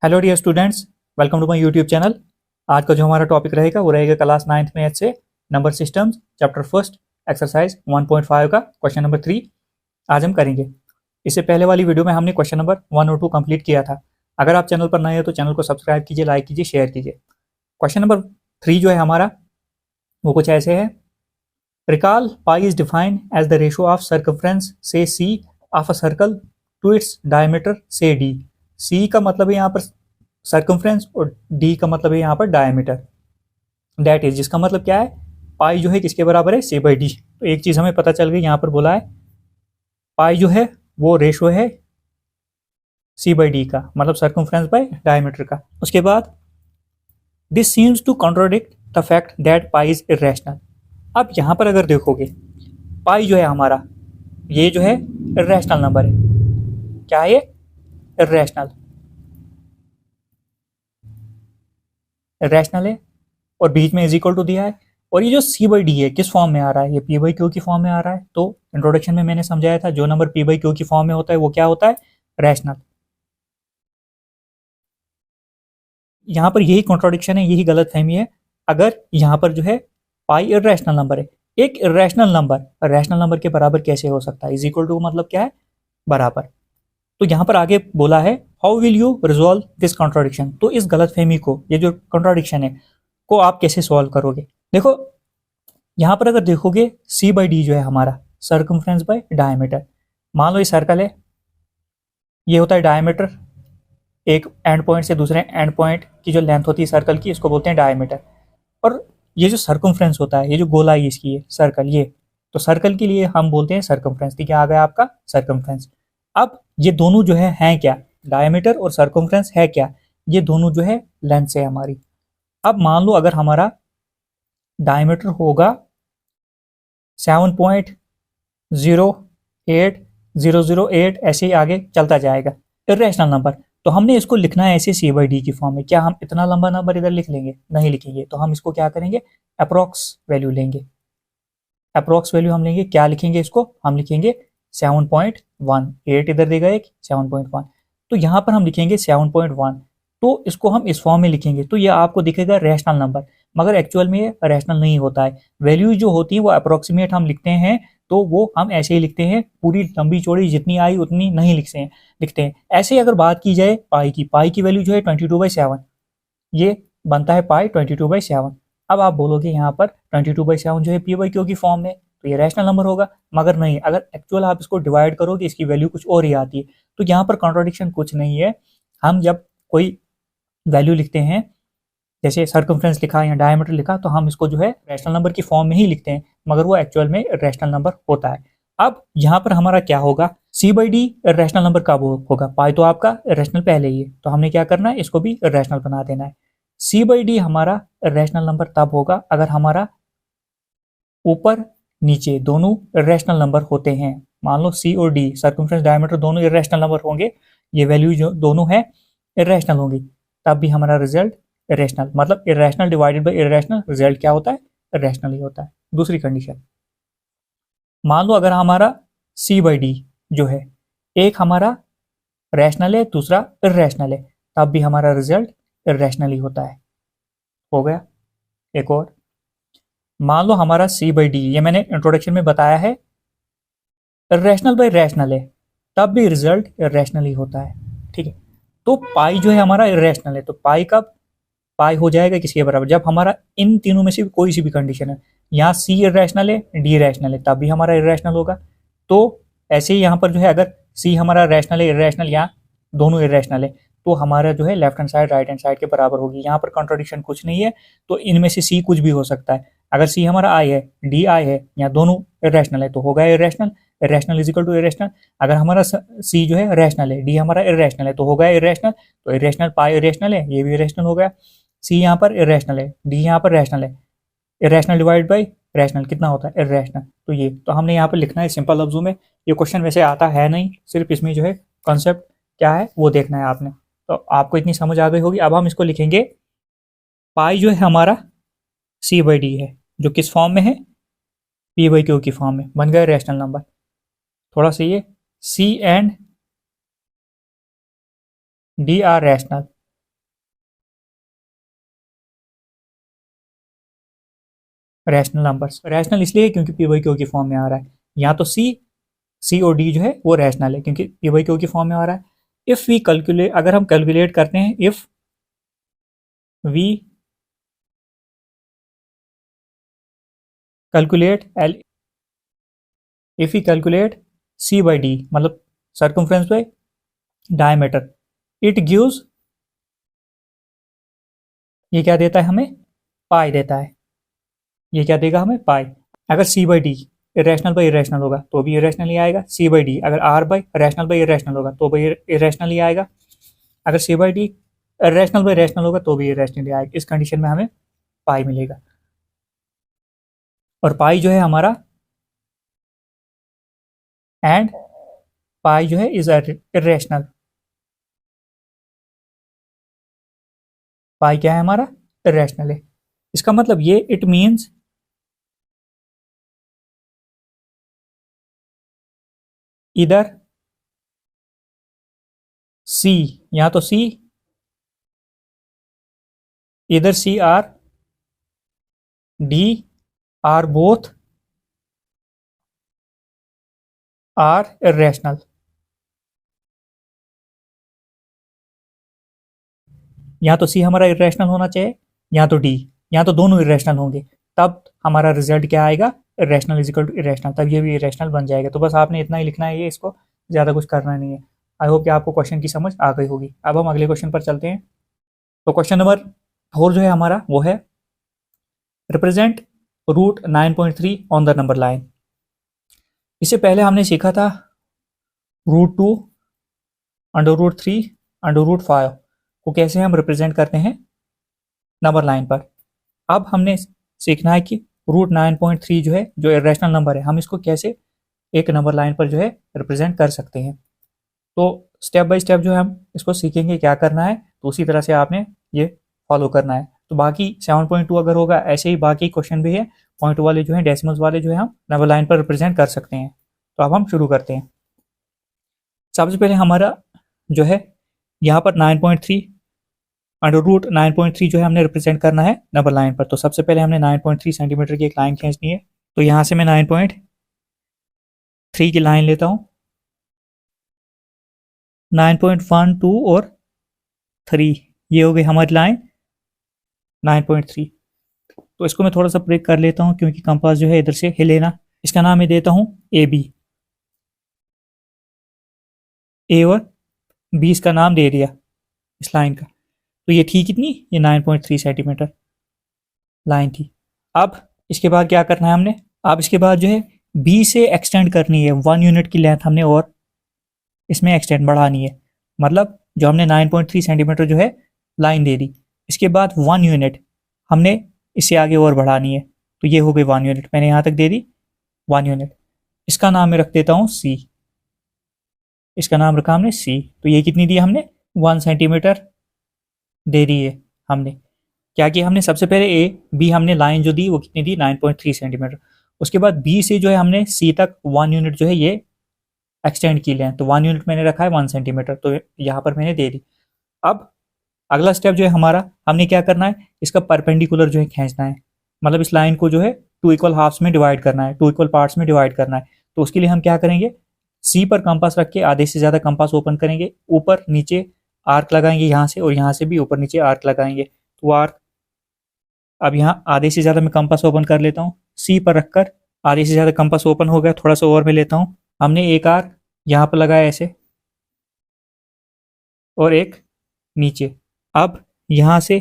Hello dear students, welcome to my YouTube channel. आज का जो हमारा टॉपिक रहेगा वो रहेगा क्लास 9th मैथ से number systems chapter first exercise 1.5 का क्वेश्चन नंबर 3 आज हम करेंगे। इससे पहले वाली वीडियो में हमने क्वेश्चन नंबर 1 और 2 कंप्लीट किया था। अगर आप चैनल पर नए हो तो चैनल को सब्सक्राइब कीजिए, लाइक कीजिए, शेयर कीजिए। क्वेश्चन नंबर 3 जो है हमारा वो कुछ ऐसे है। Recall pi is defined as the ratio of circumference से C of a circle to its diameter से डी। सी का मतलब है यहाँ पर सर्कमफ्रेंस और डी का मतलब है यहाँ पर डायमीटर। दैट इज, जिसका मतलब क्या है, पाई जो है किसके बराबर है, सी बाई डी। तो एक चीज हमें पता चल गई, यहाँ पर बोला है पाई जो है वो रेशो है सी बाई डी का, मतलब सर्कमफ्रेंस बाय डायमीटर का। उसके बाद this seems to contradict the fact that pi is irrational. अब यहाँ पर अगर देखोगे पाई जो है हमारा ये जो है इरेशनल नंबर है। क्या है ये? इरेशनल रैशनल है और बीच में इज इक्वल टू दिया है। और ये जो सी बाई डी है किस फॉर्म में आ रहा है, ये पी बाई क्यू की फॉर्म में आ रहा है। तो इंट्रोडक्शन में मैंने समझाया था जो नंबर पी बाई क्यू की फॉर्म में होता है वो क्या होता है, रैशनल। यहाँ पर यही कॉन्ट्रोडिक्शन है, यही गलत फहमी है। अगर यहाँ पर जो है पाई इरेशनल नंबर है, एक इरेशनल नंबर रैशनल नंबर के बराबर कैसे हो सकता है? इज इक्वल टू मतलब क्या है, बराबर। तो यहाँ पर आगे बोला है how will you resolve this contradiction. तो इस गलत फहमी को, ये जो कॉन्ट्रोडिक्शन है को आप कैसे सॉल्व करोगे? देखो यहाँ पर अगर देखोगे सी बाई डी जो है हमारा सर्कमफ्रेंस बाय डायमीटर। मान लो ये सर्कल है, ये होता है डायमीटर। एक एंड पॉइंट से दूसरे एंड पॉइंट की जो लेंथ होती है सर्कल की, इसको बोलते हैं डायमीटर। और ये जो सर्कमफ्रेंस होता है, ये जो गोलाई इसकी है सर्कल, ये तो सर्कल के लिए हम बोलते हैं सर्कमफ्रेंस। ठीक है, आ गया आपका सर्कमफ्रेंस। अब ये दोनों जो है हैं क्या, डायमीटर और सर्कमफ्रेंस है क्या, ये दोनों जो है लेंथ है हमारी। अब मान लो अगर हमारा डायमीटर होगा 7.08008, ऐसे ही आगे चलता जाएगा, इरेशनल नंबर। तो हमने इसको लिखना है ऐसे सी बाई डी की फॉर्म में। क्या हम इतना लंबा नंबर इधर लिख लेंगे? नहीं लिखेंगे। तो हम इसको क्या करेंगे, अप्रोक्स वैल्यू लेंगे। अप्रोक्स वैल्यू हम लेंगे, क्या लिखेंगे इसको, हम लिखेंगे 7.1। 8 इधर देगा एक, 7.1। तो यहाँ पर हम लिखेंगे 7.1। तो इसको हम इस फॉर्म में लिखेंगे तो ये आपको दिखेगा रैशनल नंबर, मगर एक्चुअल में ये रैशनल नहीं होता है। वैल्यू जो होती है वो अप्रोक्सीमेट हम लिखते हैं, तो वो हम ऐसे ही लिखते हैं, पूरी लंबी चौड़ी जितनी आई उतनी नहीं लिखते हैं। ऐसे ही अगर बात की जाए पाई की वैल्यू जो है 22/7, ये बनता है पाई 22/7। अब आप बोलोगे यहाँ पर 22/7 जो है पी बाई क्यू की फॉर्म में, तो ये रैशनल नंबर होगा। मगर नहीं, अगर एक्चुअल आप इसको डिवाइड करोगे इसकी वैल्यू कुछ और ही आती है। तो यहाँ पर कॉन्ट्रोडिक्शन कुछ नहीं है। हम जब कोई वैल्यू लिखते हैं, जैसे सर्कमफ्रेंस लिखा या डायमीटर लिखा, तो हम इसको जो है रैशनल नंबर की फॉर्म में ही लिखते हैं, मगर वो एक्चुअल में रैशनल नंबर होता है। अब यहाँ पर हमारा क्या होगा, सी बाई डी रैशनल नंबर कब होगा? पाई तो आपका रैशनल पहले ही है, तो हमने क्या करना है, इसको भी रैशनल बना देना है। सी बाई डी हमारा रैशनल नंबर तब होगा अगर हमारा ऊपर नीचे दोनों इरेशनल नंबर होते हैं। मान लो सी और डी सर्कमफ्रेंस डायमीटर दोनों इरेशनल नंबर होंगे, ये वैल्यू जो दोनों है इरेशनल होंगी, तब भी हमारा रिजल्ट इरेशनल, मतलब irrational divided by irrational, result क्या होता है, इरेशनल ही होता है। दूसरी कंडीशन, मान लो अगर हमारा सी बाई डी जो है एक हमारा रैशनल है दूसरा इरेशनल है, तब भी हमारा रिजल्ट इरेशनल ही होता है। हो गया। एक और, मान लो हमारा सी बाई डी, ये मैंने इंट्रोडक्शन में बताया है, रैशनल बाई रैशनल है, तब भी रिजल्ट इरेशनल ही होता है। ठीक है, तो पाई जो है हमारा इरेशनल है, तो पाई कब, पाई हो जाएगा किसके बराबर, जब हमारा इन तीनों में से कोई सी भी कंडीशन है, यहाँ सी इरेशनल है डी रैशनल है, तब भी हमारा इरेशनल होगा। तो ऐसे ही यहाँ पर जो है अगर सी हमारा रैशनल है इरेशनल, यहाँ दोनों इरेशनल है, तो हमारा जो है left hand side right hand side के बराबर होगी। यहाँ पर कॉन्ट्रोडिक्शन कुछ नहीं है, तो इनमें से सी कुछ भी हो सकता है। अगर सी हमारा आई है डी आई है, या दोनों इरेशनल है, तो होगा irrational. Irrational is equal to irrational. अगर हमारा सी जो है रैशनल है, डी हमारा इरेशनल है, तो होगा इरेशनल। तो इरेशनल पाई इरेशनल है, ये भी इरेशनल हो गया। सी यहाँ पर इरेशनल है, डी यहाँ पर रैशनल है, इरेशनल डिवाइड बाई रैशनल कितना होता है, इरेशनल। तो ये तो हमने यहाँ पर लिखना है सिंपल लफ्जों में। ये क्वेश्चन वैसे आता है नहीं, सिर्फ इसमें जो है कॉन्सेप्ट क्या है वो देखना है आपने। तो आपको इतनी समझ आ गई होगी। अब हम इसको लिखेंगे, पाई जो है हमारा सी बाई डी है, जो किस फॉर्म में है, पी बाई क्यू की फॉर्म में, बन गए रैशनल नंबर। थोड़ा सा ये C and D are rational, rational numbers. Rational इसलिए क्योंकि पी बाई क्यू की फॉर्म में आ रहा है। यहाँ तो सी और डी जो है वो रैशनल है क्योंकि पी बाई क्यू की फॉर्म में आ रहा है। इफ़ वी कैलकुलेट, अगर हम कैलकुलेट करते हैं, if we calculate L, if we calculate C by D मतलब circumference by diameter, it gives, ये क्या देता है हमें, पाई देता है। ये क्या देगा हमें, पाई। अगर C by D irrational by irrational होगा तो भी इरेशनल ही आएगा। सी बाई डी अगर are by rational by irrational होगा तो भी इरेशनल ही आएगा। अगर C by D rational by rational होगा तो भी इरेशनल ही आएगा। इस कंडीशन में हमें पाई मिलेगा। और पाई जो है हमारा, एंड पाई जो है इज इरेशनल। पाई क्या है हमारा, इरेशनल है। इसका मतलब ये, इट मीन्स इधर सी, या तो सी, इधर c or d or both are irrational. या तो सी हमारा इरेशनल होना चाहिए, या तो डी, या तो दोनों इरेशनल होंगे। तब हमारा रिजल्ट क्या आएगा, irrational is equal to irrational. तब ये भी इरेशनल बन जाएगा। तो बस आपने इतना ही लिखना है, ये इसको ज़्यादा कुछ करना नहीं है। आई होप कि आपको क्वेश्चन की समझ आ गई होगी। अब हम अगले क्वेश्चन पर चलते हैं। तो क्वेश्चन नंबर 4 जो है हमारा वो है, represent root 9.3 on the number line. इससे पहले हमने सीखा था √2, √3, √5 को कैसे हम रिप्रेजेंट करते हैं नंबर लाइन पर। अब हमने सीखना है कि √9.3 जो है, जो इरेशनल नंबर है, हम इसको कैसे एक नंबर लाइन पर जो है रिप्रेजेंट कर सकते हैं। तो स्टेप बाय स्टेप जो है हम इसको सीखेंगे क्या करना है, तो उसी तरह से आपने ये फॉलो करना है। तो बाकी 7.2 अगर होगा, ऐसे ही बाकी क्वेश्चन भी है पॉइंट वाले जो है, डेसिमल्स वाले जो है, हम नंबर लाइन पर रिप्रेजेंट कर सकते हैं। तो अब हम शुरू करते हैं। सबसे पहले हमारा जो है यहाँ पर 9.3 √9.3 जो है हमने रिप्रेजेंट करना है नंबर लाइन पर। तो सबसे पहले हमने 9.3 सेंटीमीटर की एक लाइन खींचनी है। तो यहाँ से मैं 9.3 की लाइन लेता हूँ। 9.1, 2 और 3 ये हो गई हमारी लाइन 9.3। तो इसको मैं थोड़ा सा ब्रेक कर लेता हूँ क्योंकि कंपास जो है इधर से हिले ना। इसका नाम मैं देता हूँ ए बी, ए और बी इसका नाम दे दिया इस लाइन का। तो ये थी कितनी, ये 9.3 सेंटीमीटर लाइन थी। अब इसके बाद क्या करना है हमने, अब इसके बाद जो है बी से एक्सटेंड करनी है 1 यूनिट की लेंथ हमने और इसमें एक्सटेंड बढ़ानी है। मतलब जो हमने 9.3 सेंटीमीटर जो है लाइन दे दी, इसके बाद 1 यूनिट हमने इससे आगे और बढ़ानी है। तो ये हो गई 1 यूनिट, मैंने यहाँ तक दे दी 1 यूनिट। इसका नाम मैं रख देता हूँ सी, इसका नाम रखा हमने सी। तो ये कितनी दी हमने, 1 सेंटीमीटर दे दी है हमने। क्या किया हमने, सबसे पहले ए बी हमने लाइन जो दी वो कितनी दी, 9.3 सेंटीमीटर। उसके बाद बी से जो है हमने सी तक 1 यूनिट जो है ये एक्सटेंड की लें। तो 1 यूनिट मैंने रखा है 1 सेंटीमीटर, तो यहाँ पर मैंने दे दी। अब अगला स्टेप जो है हमारा, हमने क्या करना है, इसका परपेंडिकुलर जो है खींचना है। मतलब इस लाइन को जो है 2 इक्वल हाफ्स में डिवाइड करना है, 2 इक्वल पार्ट्स में डिवाइड करना है। तो उसके लिए हम क्या करेंगे, सी पर कंपास रख के आधे से ज़्यादा कंपास ओपन करेंगे, ऊपर नीचे आर्क लगाएंगे यहाँ से, और यहाँ से भी ऊपर नीचे आर्क लगाएंगे। तो आर्क, अब यहाँ आधे से ज़्यादा मैं कंपास ओपन कर लेता हूँ, सी पर रखकर आधे से ज़्यादा कंपास ओपन हो गया, थोड़ा सा और मैं लेता हूँ। हमने एक आर्क यहाँ पर लगाया ऐसे, और एक नीचे। अब यहाँ से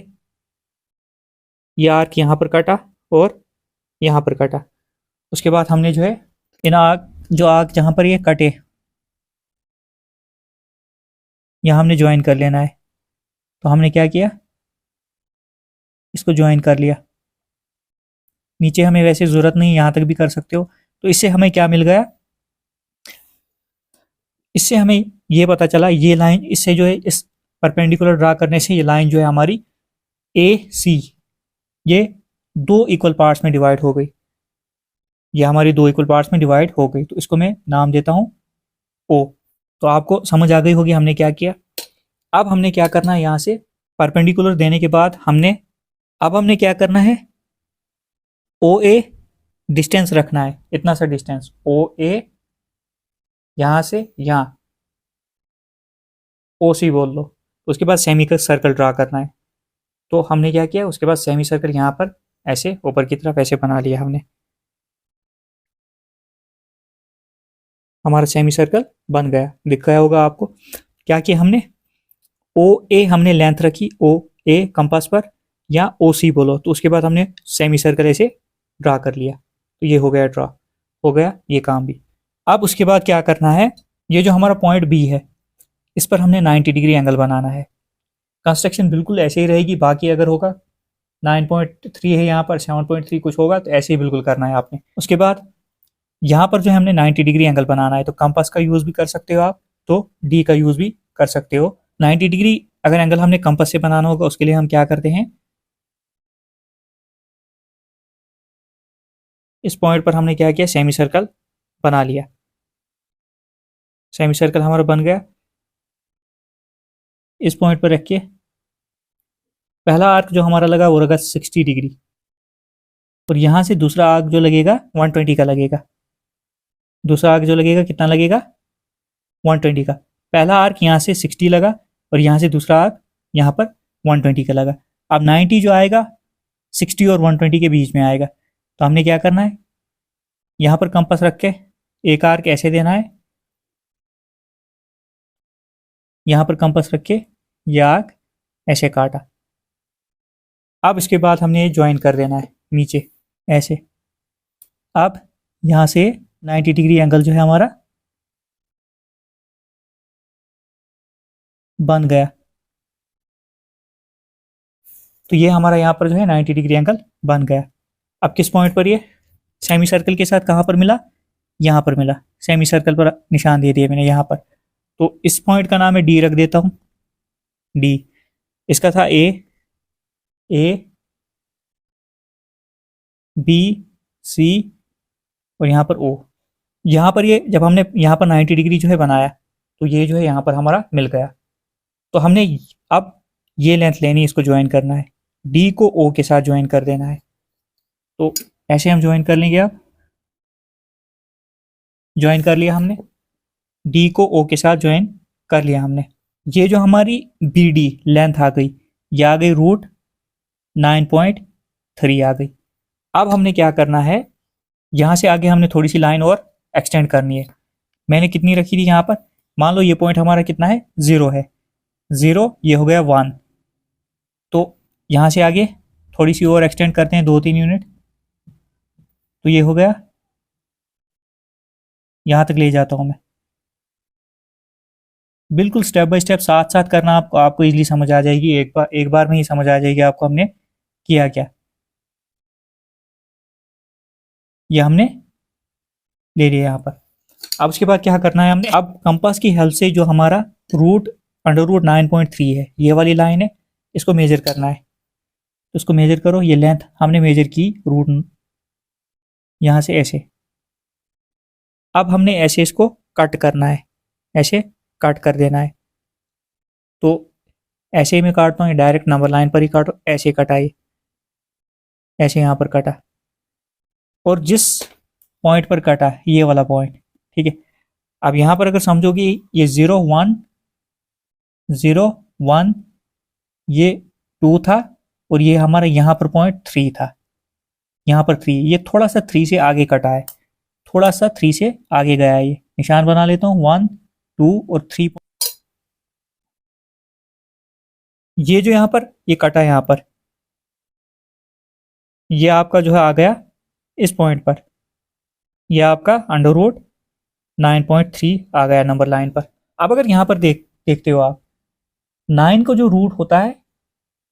ये आर्क यहाँ पर काटा और यहाँ पर काटा। उसके बाद हमने जो है इन आर्क, जो आर्क जहाँ पर ये कटे, यहाँ हमने ज्वाइन कर लेना है। तो हमने क्या किया, इसको ज्वाइन कर लिया। नीचे हमें वैसे ज़रूरत नहीं, यहाँ तक भी कर सकते हो। तो इससे हमें क्या मिल गया, इससे हमें ये पता चला, ये लाइन इससे जो है इस परपेंडिकुलर ड्रा करने से ये लाइन जो है हमारी ए सी, ये 2 इक्वल पार्ट्स में डिवाइड हो गई। ये हमारी 2 इक्वल पार्ट्स में डिवाइड हो गई। तो इसको मैं नाम देता हूँ ओ। तो आपको समझ आ गई होगी हमने क्या किया। अब हमने क्या करना है, यहाँ से परपेंडिकुलर देने के बाद हमने, अब हमने क्या करना है, ओ ए डिस्टेंस रखना है, इतना सा डिस्टेंस ओ ए, यहां से यहां ओ सी बोल लो। उसके बाद सेमी का सर्कल ड्रा करना है। तो हमने क्या किया, उसके बाद सेमी सर्कल यहाँ पर ऐसे ऊपर की तरफ ऐसे बना लिया हमने, हमारा सेमी सर्कल बन गया, दिख गया होगा आपको। क्या किया हमने, ओ ए हमने लेंथ रखी, ओ ए कंपास पर, या ओ सी बोलो, तो उसके बाद हमने सेमी सर्कल ऐसे ड्रा कर लिया, तो ये हो गया ड्रा, हो गया ये काम भी। अब उसके बाद क्या करना है, ये जो हमारा पॉइंट बी है इस पर हमने 90 डिग्री एंगल बनाना है। कंस्ट्रक्शन बिल्कुल ऐसे ही रहेगी, बाकी अगर होगा 9.3 है यहाँ पर, 7.3 कुछ होगा तो ऐसे ही बिल्कुल करना है आपने। उसके बाद यहाँ पर जो है हमने 90 डिग्री एंगल बनाना है, तो कंपास का यूज़ भी कर सकते हो आप, तो डी का यूज़ भी कर सकते हो। 90 डिग्री अगर एंगल हमने कंपास से बनाना होगा, उसके लिए हम क्या करते हैं, इस पॉइंट पर हमने क्या किया, सेमी सर्कल बना लिया, सेमी सर्कल हमारा बन गया। इस पॉइंट पर रख के पहला आर्क जो हमारा लगा वो लगा 60 डिग्री, और यहाँ से दूसरा आर्क जो लगेगा 120 का लगेगा, दूसरा आर्क जो लगेगा कितना लगेगा, 120 का। पहला आर्क यहाँ से 60 लगा और यहाँ से दूसरा आर्क यहाँ पर 120 का लगा। अब 90 जो आएगा 60 और 120 के बीच में आएगा, तो हमने क्या करना है, यहाँ पर कंपास रख के एक आर्क ऐसे देना है, यहाँ पर कंपास रख के यह आर्क ऐसे काटा। अब इसके बाद हमने ये ज्वाइन कर देना है नीचे ऐसे। अब यहाँ से 90 डिग्री एंगल जो है हमारा बन गया, तो ये हमारा यहाँ पर जो है 90 डिग्री एंगल बन गया। अब किस पॉइंट पर ये सेमी सर्कल के साथ कहाँ पर मिला, यहाँ पर मिला, सेमी सर्कल पर निशान दे दिया मैंने यहाँ पर, तो इस पॉइंट का नाम है डी रख देता हूँ, डी। इसका था ए, ए बी सी और यहाँ पर ओ। यहाँ पर ये जब हमने यहाँ पर 90 डिग्री जो है बनाया, तो ये जो है यहाँ पर हमारा मिल गया। तो हमने अब ये लेंथ लेनी है, इसको ज्वाइन करना है, डी को ओ के साथ ज्वाइन कर देना है। तो ऐसे हम ज्वाइन कर लेंगे, अब ज्वाइन कर लिया हमने, डी को ओ के साथ ज्वाइन कर लिया हमने। ये जो हमारी बी डी लेंथ आ गई, ये आ गई रूट 9.3 आ गई। अब हमने क्या करना है, यहाँ से आगे हमने थोड़ी सी लाइन और एक्सटेंड करनी है। मैंने कितनी रखी थी यहाँ पर, मान लो ये पॉइंट हमारा कितना है, 0 है, 0 ये हो गया 1, तो यहाँ से आगे थोड़ी सी और एक्सटेंड करते हैं 2-3 यूनिट, तो ये हो गया, यहाँ तक ले जाता हूँ मैं। बिल्कुल स्टेप बाय स्टेप साथ साथ करना, आपको इजीली समझ आ जाएगी, एक बार में ही समझ आ जाएगी आपको हमने किया क्या। ये हमने ले लिया यहाँ पर। अब उसके बाद क्या करना है हमने, अब कंपास की हेल्प से जो हमारा रूट अंडर रूट 9.3 है, ये वाली लाइन है, इसको मेजर करना है। तो इसको मेजर करो, ये लेंथ हमने मेजर की रूट यहाँ से ऐसे। अब हमने ऐसे इसको कट करना है, ऐसे कट कर देना है। तो ऐसे ही मैं काटता हूँ, डायरेक्ट नंबर लाइन पर ही काटो, ऐसे कटाई, ऐसे यहाँ पर कटा, और जिस पॉइंट पर कटा ये वाला पॉइंट, ठीक है। अब यहाँ पर अगर समझोगे ये 0 1 ये 2 था, और ये हमारा यहाँ पर पॉइंट 3 था, यहाँ पर 3, ये थोड़ा सा 3 से आगे कटा है, थोड़ा सा 3 से आगे गया है। ये निशान बना लेता हूँ, 1 2 और 3। ये जो यहाँ पर ये कटा है, यहाँ पर ये आपका जो है आ गया इस पॉइंट पर, ये आपका अंडर रूट 9.3 आ गया नंबर लाइन पर। अब अगर यहाँ पर देखते हो आप, 9 का जो रूट होता है,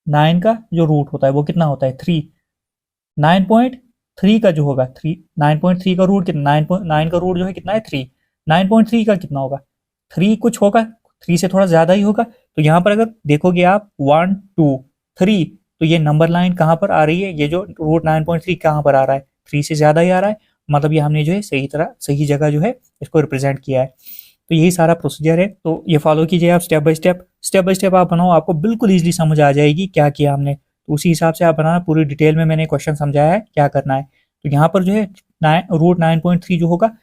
9 का जो रूट होता है वो कितना होता है, 3। 9.3 का जो होगा 3, 9.3 का रूट कितना, 9 का रूट जो है कितना है 3, 9.3 का कितना होगा, 3 कुछ होगा, 3 से थोड़ा ज़्यादा ही होगा। तो यहाँ पर अगर देखोगे आप 1 2 3, तो ये नंबर लाइन कहाँ पर आ रही है, ये जो रूट 9.3 कहाँ पर आ रहा है, 3 से ज़्यादा ही आ रहा है, मतलब ये हमने जो है सही जगह जो है इसको रिप्रेजेंट किया है। तो यही सारा प्रोसीजर है, तो ये फॉलो कीजिए आप स्टेप बाय स्टेप आप बनाओ, आपको बिल्कुल ईजिली समझ आ जाएगी क्या किया हमने। तो उसी हिसाब से आप बनाना, पूरी डिटेल में मैंने क्वेश्चन समझाया है क्या करना है। तो यहाँ पर जो है रूट 9.3 जो होगा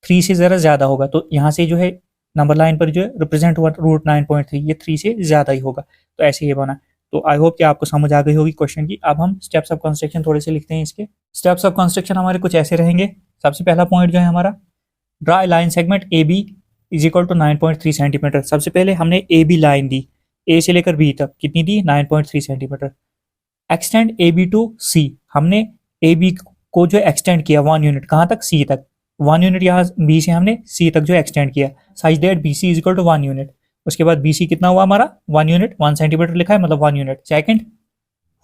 3 से ज़रा ज़्यादा होगा, तो यहाँ से जो है नंबर लाइन पर जो है रिप्रेजेंट हुआ रूट 9.3, ये 3 से ज़्यादा ही होगा। तो ऐसे ये बना। तो आई होप कि आपको समझ आ गई होगी क्वेश्चन की। अब हम स्टेप्स ऑफ कंस्ट्रक्शन थोड़े से लिखते हैं इसके। स्टेप्स ऑफ कंस्ट्रक्शन हमारे कुछ ऐसे रहेंगे। सबसे पहला पॉइंट जो है हमारा, draw line segment A B is equal to 9.3 centimetre. सबसे पहले हमने ए बी लाइन दी, ए से लेकर बी तक कितनी दी, 9.3 centimetre. Extend A B to C, हमने ए बी को जो एक्सटेंड किया 1 यूनिट, कहाँ तक, सी तक। 1 यूनिट यहाँ बी से हमने सी तक जो एक्सटेंड किया, such that B C is equal to 1 unit. उसके बाद बी सी कितना हुआ हमारा, 1 यूनिट, 1 सेंटीमीटर लिखा है मतलब 1 unit. Second,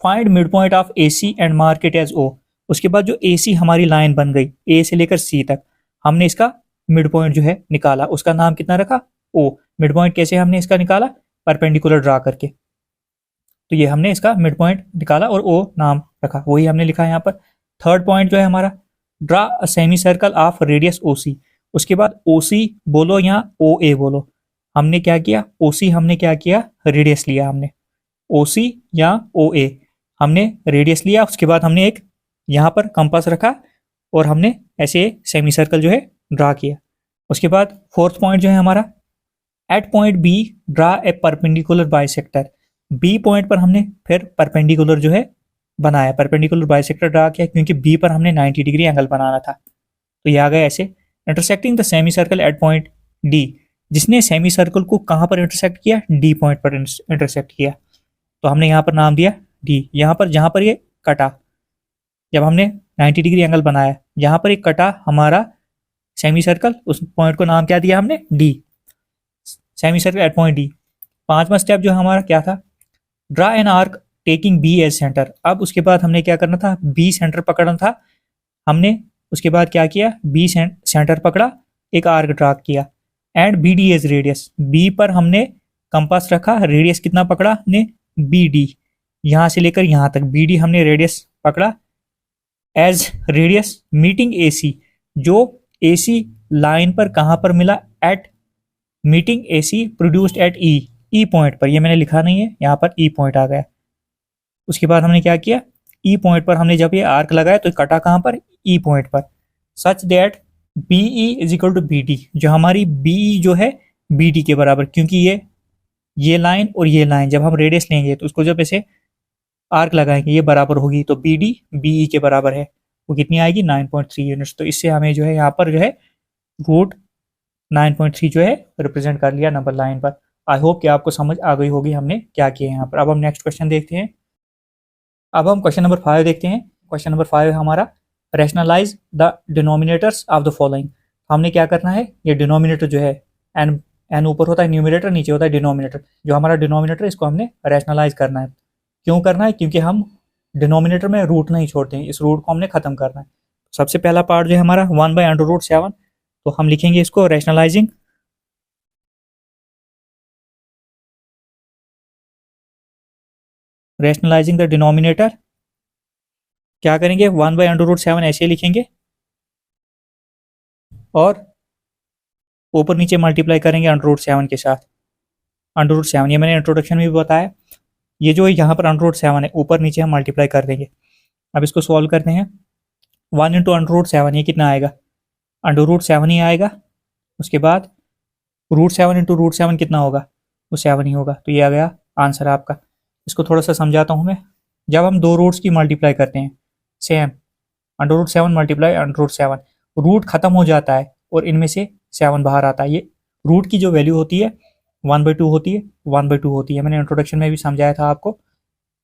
find mid point of A C and mark it as O. उसके बाद जो ए सी हमारी लाइन बन गई ए से लेकर सी तक, हमने इसका मिड पॉइंट जो है निकाला, उसका नाम कितना रखा, ओ। मिड पॉइंट कैसे हमने इसका निकाला, परपेंडिकुलर ड्रा करके। तो ये हमने इसका मिड पॉइंट निकाला और ओ नाम रखा, वही हमने लिखा है यहाँ पर। थर्ड पॉइंट जो है हमारा, draw a semi circle of radius O C. उसके बाद ओ सी बोलो या ओ ए बोलो, हमने क्या किया, ओ सी हमने क्या किया, रेडियस लिया हमने, ओ सी या ओ ए हमने रेडियस लिया। उसके बाद हमने एक यहाँ पर कंपास रखा और हमने ऐसे सेमी सर्कल जो है ड्रा किया। उसके बाद फोर्थ पॉइंट जो है हमारा, at point B draw a perpendicular bisector. B point पर हमने फिर परपेंडिकुलर जो है बनाया, परपेंडिकुलर बाइसेक्टर ड्रा किया, क्योंकि बी पर हमने 90 डिग्री एंगल बनाना था। तो ये आ गया ऐसे। Intersecting the semi circle at point D, जिसने सेमी सर्कल को कहाँ पर इंटरसेक्ट किया, डी पॉइंट पर इंटरसेक्ट किया, तो हमने यहाँ पर नाम दिया डी। यहाँ पर जहाँ पर ये कटा, जब हमने 90 डिग्री एंगल बनाया, यहाँ पर एक कटा हमारा सेमी सर्कल, उस पॉइंट को नाम क्या दिया हमने, D. Semi circle at point D. पांचवा स्टेप जो हमारा क्या था, draw an arc taking B as centre. अब उसके बाद हमने क्या करना था, बी सेंटर पकड़ना था हमने। उसके बाद क्या किया, बी सेंटर पकड़ा, एक आर्क ड्रा किया, and B D as radius. B पर हमने कंपास रखा, रेडियस कितना पकड़ा ने, बी डी, यहाँ से लेकर यहाँ तक बी डी हमने रेडियस पकड़ा as radius meeting A C. जो ए सी लाइन पर कहाँ पर मिला, at meeting A C produced at E, E point पर। ये मैंने लिखा नहीं है, यहाँ पर ई पॉइंट आ गया। उसके बाद हमने क्या किया, ई पॉइंट पर हमने जब ये आर्क लगाया तो कटा कहाँ पर, ई पॉइंट पर। Such that B E is equal to B D, जो हमारी बी ई जो है बी डी के बराबर, क्योंकि ये लाइन और ये लाइन जब हम रेडियस लेंगे तो उसको जब ऐसे आर्क लगाएंगे ये बराबर होगी, तो बी डी बी ई के बराबर है, वो कितनी आएगी, 9.3 यूनिट्स। तो इससे हमें जो है यहाँ पर जो है रूट 9.3 जो है रिप्रेजेंट कर लिया नंबर लाइन पर। आई होप कि आपको समझ आ गई होगी हमने क्या किया यहाँ पर। अब हम नेक्स्ट क्वेश्चन देखते हैं। अब हम क्वेश्चन नंबर 5 देखते हैं। क्वेश्चन नंबर 5 हमारा, rationalise the denominators of the following. हमने क्या करना है, ये डिनोमिनेटर जो है, एन एन ऊपर होता है न्यूमिनेटर, नीचे होता है डिनोमिनेटर। जो हमारा डिनोमिनेटर इसको हमने रैशनलाइज करना है। क्यों करना है, क्योंकि हम डिनोमिनेटर में रूट नहीं छोड़ते हैं, इस रूट को हमने खत्म करना है। सबसे पहला पार्ट जो है हमारा 1/√7, तो हम लिखेंगे इसको रैशनलाइजिंग द डिनोमिनेटर। क्या करेंगे, 1/√7 ऐसे लिखेंगे और ऊपर नीचे मल्टीप्लाई करेंगे √7 के साथ। √7 ये मैंने इंट्रोडक्शन में भी बताया, ये जो यहाँ पर √7 है ऊपर नीचे हम मल्टीप्लाई कर देंगे। अब इसको सॉल्व करते हैं। 1 इंटू √7 ये कितना आएगा, √7 ही आएगा। उसके बाद √7 इंटू √7 कितना होगा, वो 7 ही होगा। तो ये आ गया आंसर आपका। इसको थोड़ा सा समझाता हूँ मैं। जब हम दो रूट्स की मल्टीप्लाई करते हैं, सेम √7 मल्टीप्लाई √7, रूट खत्म हो जाता है और इनमें से 7 बाहर आता है। ये रूट की जो वैल्यू होती है 1/2 होती है, 1/2 होती है। मैंने इंट्रोडक्शन में भी समझाया था आपको,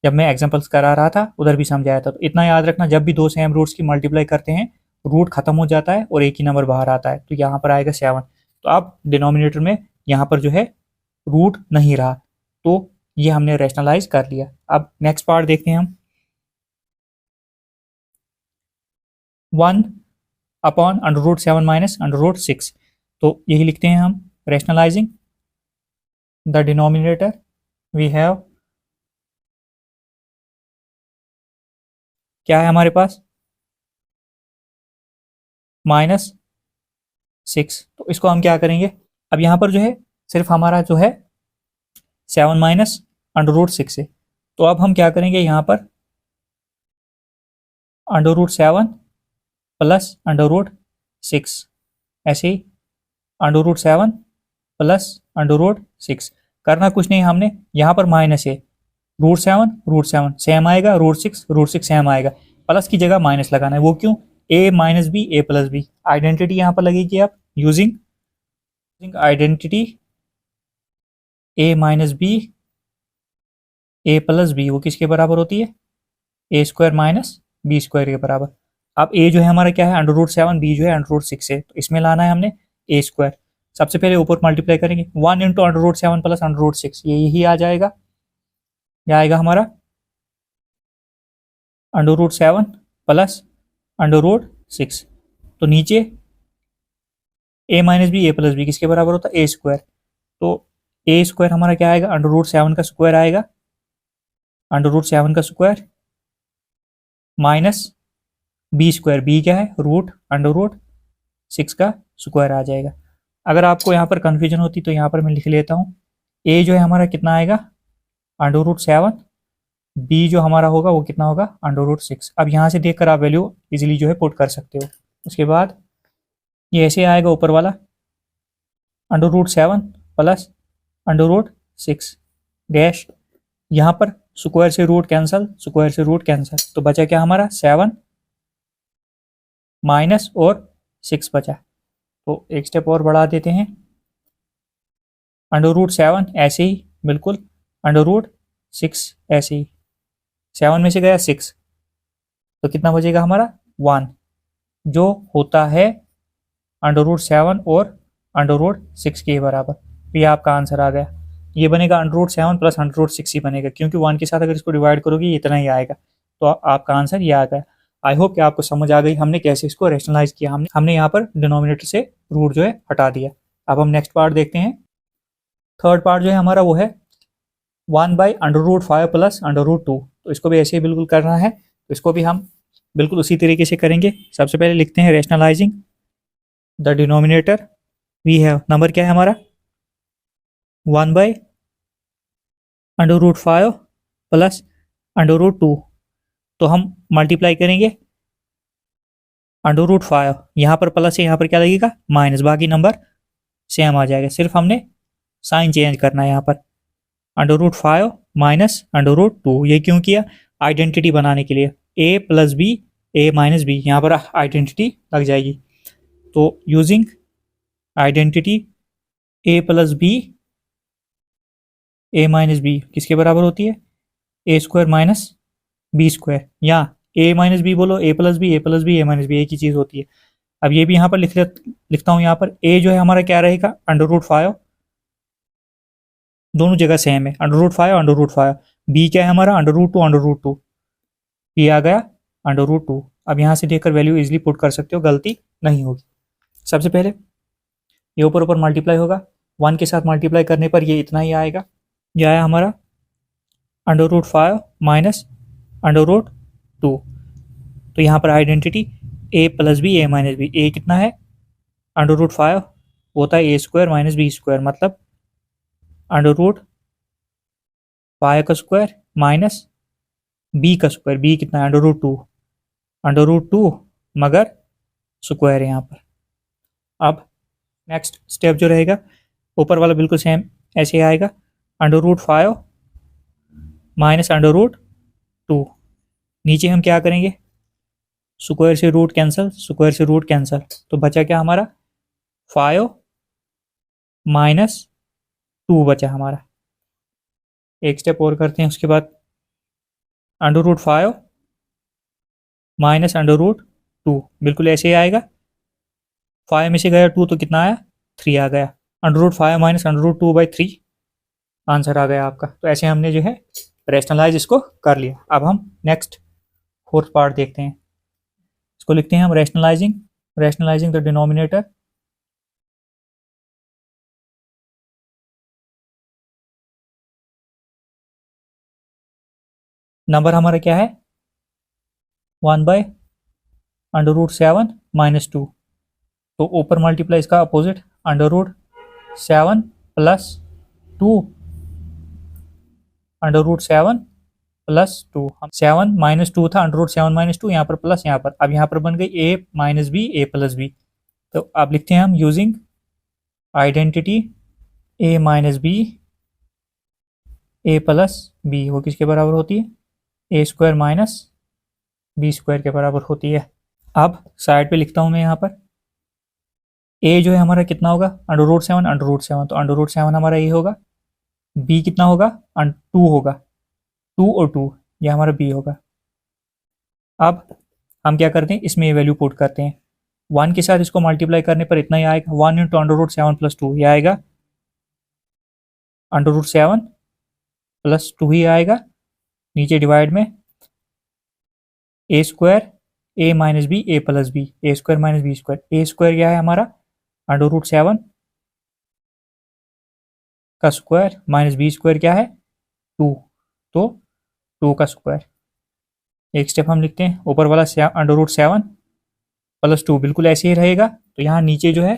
जब मैं एग्जांपल्स करा रहा था उधर भी समझाया था। तो इतना याद रखना, जब भी दो सेम रूट्स की मल्टीप्लाई करते हैं रूट खत्म हो जाता है और एक ही नंबर बाहर आता है। तो यहाँ पर आएगा 7। तो अब डिनोमिनेटर में यहाँ पर जो है रूट नहीं रहा, तो ये हमने रैशनलाइज कर लिया। अब नेक्स्ट पार्ट देखते हैं हम। 1/√7 माइनस √6, तो यही लिखते हैं हम, rationalising the denominator we have, क्या है हमारे पास, -6। तो इसको हम क्या करेंगे, अब यहाँ पर जो है सिर्फ हमारा जो है 7 माइनस √6 है। तो अब हम क्या करेंगे, यहाँ पर √7 प्लस अंडर रूट 6, ऐसे ही under root 7 plus under root 6। करना कुछ नहीं, हमने यहाँ पर माइनस है, रूट 7 सेम आएगा, रूट 6 सेम आएगा, प्लस की जगह माइनस लगाना है। वो क्यों? A minus B A plus B, identity यहाँ पर लगेगी आप using identity A minus B A plus B, वो किसके बराबर होती है? A square minus B square के बराबर। अब ए जो है हमारा क्या है? अंडर रूट 7, बी जो है अंडर रूट 6 है, तो इसमें लाना है हमने ए स्क्वायर। सबसे पहले ऊपर मल्टीप्लाई करेंगे, 1 into under root 7 plus under root 6, ये यही आ जाएगा। क्या आएगा हमारा? Under root 7 plus under root 6। तो नीचे A minus B A plus B किसके बराबर होता है? A square. तो ए स्क्वायर हमारा क्या आएगा? अंडर रूट 7 का स्क्वायर आएगा, अंडर रूट 7 का square minus B square, B क्या है? रूट अंडर रूट 6 का स्क्वायर आ जाएगा। अगर आपको यहाँ पर कन्फ्यूजन होती तो यहाँ पर मैं लिख लेता हूँ, ए जो है हमारा कितना आएगा? अंडर रूट 7, बी जो हमारा होगा वो कितना होगा? Under root 6। अब यहाँ से देखकर आप वैल्यू इजीली जो है पुट कर सकते हो। उसके बाद ये ऐसे आएगा ऊपर वाला, under root 7 plus under root 6 dash, यहाँ पर स्क्वायर से रूट कैंसल, स्क्वायर से रूट कैंसल, तो बचा क्या हमारा? 7 माइनस और 6 बचा। तो एक स्टेप और बढ़ा देते हैं, अंडर रूट 7 ऐसे ही बिल्कुल, अंडर रूट 6 ऐसे ही, 7 में से गया 6, तो कितना बचेगा हमारा? 1, जो होता है अंडर रूट 7 और अंडर रूट 6 के बराबर। तो ये आपका आंसर आ गया। ये बनेगा under root 7 plus under root 6 ही बनेगा, क्योंकि 1 के साथ अगर इसको डिवाइड करोगे ये इतना ही आएगा। तो आपका आंसर ये आ गया। आई होप कि आपको समझ आ गई हमने कैसे इसको रैशनलाइज किया। हमने यहाँ पर डिनोमिनेटर से रूट जो है हटा दिया। अब हम नेक्स्ट पार्ट देखते हैं। थर्ड पार्ट जो है हमारा वो है 1 by under root 5 plus under root 2। तो इसको भी ऐसे ही बिल्कुल करना है, तो इसको भी हम बिल्कुल उसी तरीके से करेंगे। सबसे पहले लिखते हैं rationalising the denominator. We have, number क्या है हमारा? 1 by under root 5 plus under root 2। तो हम मल्टीप्लाई करेंगे अंडर रूट 5, यहाँ पर प्लस है, यहाँ पर क्या लगेगा? माइनस, बाकी नंबर सेम आ जाएगा, सिर्फ हमने साइन चेंज करना है। यहाँ पर under root 5 minus under root 2, ये क्यों किया? आइडेंटिटी बनाने के लिए, A plus B A minus B, यहाँ पर आइडेंटिटी लग जाएगी। तो using identity A plus B A minus B किसके बराबर होती है? A square minus B square, या ए माइनस बी बोलो, A plus B A minus B एक ही चीज़ होती है। अब ये भी यहाँ पर लिखता हूँ। यहाँ पर ए जो है हमारा क्या रहेगा? अंडर रूट 5, दोनों जगह सेम है, under root 5 under root 5। B क्या है हमारा? अंडर रूट 2 अंडर रूट 2, ये आ गया अंडर रूट 2। अब यहाँ से देखकर वैल्यू इजीली पुट कर सकते हो, गलती नहीं होगी। सबसे पहले ये ऊपर ऊपर मल्टीप्लाई होगा, 1 के साथ मल्टीप्लाई करने पर ये इतना ही आएगा। यह आया हमारा under root 5 minus under root 2। तो यहाँ पर identity A plus B A minus B, A कितना है? अंडर रूट 5 होता है A square minus B square, मतलब अंडर रूट 5 का स्क्वायर माइनस बी का स्क्वायर, बी कितना है? अंडर रूट 2 मगर स्क्वायर है यहाँ पर। अब नेक्स्ट स्टेप जो रहेगा, ऊपर वाला बिल्कुल सेम ऐसे आएगा, under root 5 minus under root 2। नीचे हम क्या करेंगे? स्क्वायर से रूट कैंसल, स्क्वायर से रूट कैंसल, तो बचा क्या हमारा? 5 माइनस 2 बचा हमारा। एक स्टेप और करते हैं, उसके बाद under root 5 minus under root 2, बिल्कुल ऐसे ही आएगा। 5 में से गया 2 तो कितना आया? 3 आ गया। Under root 5 minus under root 2 by 3 answer आ गया आपका। तो ऐसे हमने जो है रैशनलाइज इसको कर लिया। अब हम नेक्स्ट फोर्थ पार्ट देखते हैं। इसको लिखते हैं हम रैशनलाइजिंग द डिनोमिनेटर। नंबर हमारा क्या है? 1 बाई अंडर रूट 7 माइनस 2। तो ऊपर मल्टीप्लाई इसका opposite, under root 7 plus 2 under root 7 plus 2, 7 - 2 था, √7 - 2, यहाँ पर प्लस, यहाँ पर, अब यहाँ पर बन गई a - b a + b। तो अब लिखते हैं हम using identity a - b a + b, वो किसके बराबर होती है, a² - b² के बराबर होती है। अब साइड पे लिखता हूँ मैं यहाँ पर, a जो है हमारा कितना होगा, √7, तो √7 हमारा a होगा, b कितना होगा, 2 होगा, 2 और 2, ये हमारा b होगा। अब हम क्या करते हैं, इसमें ये वैल्यू पुट करते हैं, 1 के साथ इसको मल्टीप्लाई करने पर इतना ही आएगा, 1 × √7 + 2, ये आएगा √7 + 2 ही आएगा, नीचे डिवाइड में a² a - b a + b, a² - b², a² क्या है हमारा, √7 का स्क्वायर माइनस b² क्या है, 2, तो 2 का स्क्वायर। एक स्टेप हम लिखते हैं, ऊपर वाला √7 + 2 बिल्कुल ऐसे ही रहेगा, तो यहाँ नीचे जो है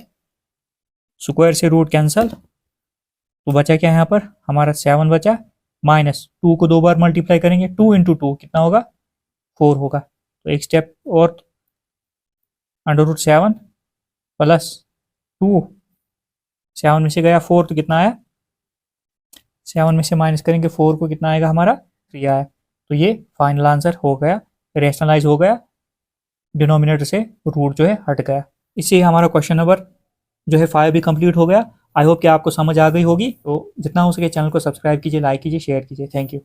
स्क्वायर से रूट कैंसल, तो बचा क्या है यहाँ पर हमारा 7 बचा, माइनस 2 को 2 बार मल्टीप्लाई करेंगे, 2 × 2 कितना होगा, 4 होगा। तो एक स्टेप और, √7 + 2, 7 में से गया 4 तो कितना आया, 7 में से माइनस करेंगे 4 को, कितना आएगा हमारा, 3 आया। तो ये फाइनल आंसर हो गया, रेशनलाइज हो गया, डिनोमिनेटर से रूट जो है हट गया। इससे हमारा क्वेश्चन नंबर जो है 5 भी कंप्लीट हो गया। आई होप कि आपको समझ आ गई होगी। तो जितना हो सके चैनल को सब्सक्राइब कीजिए, लाइक कीजिए, शेयर कीजिए। Thank you.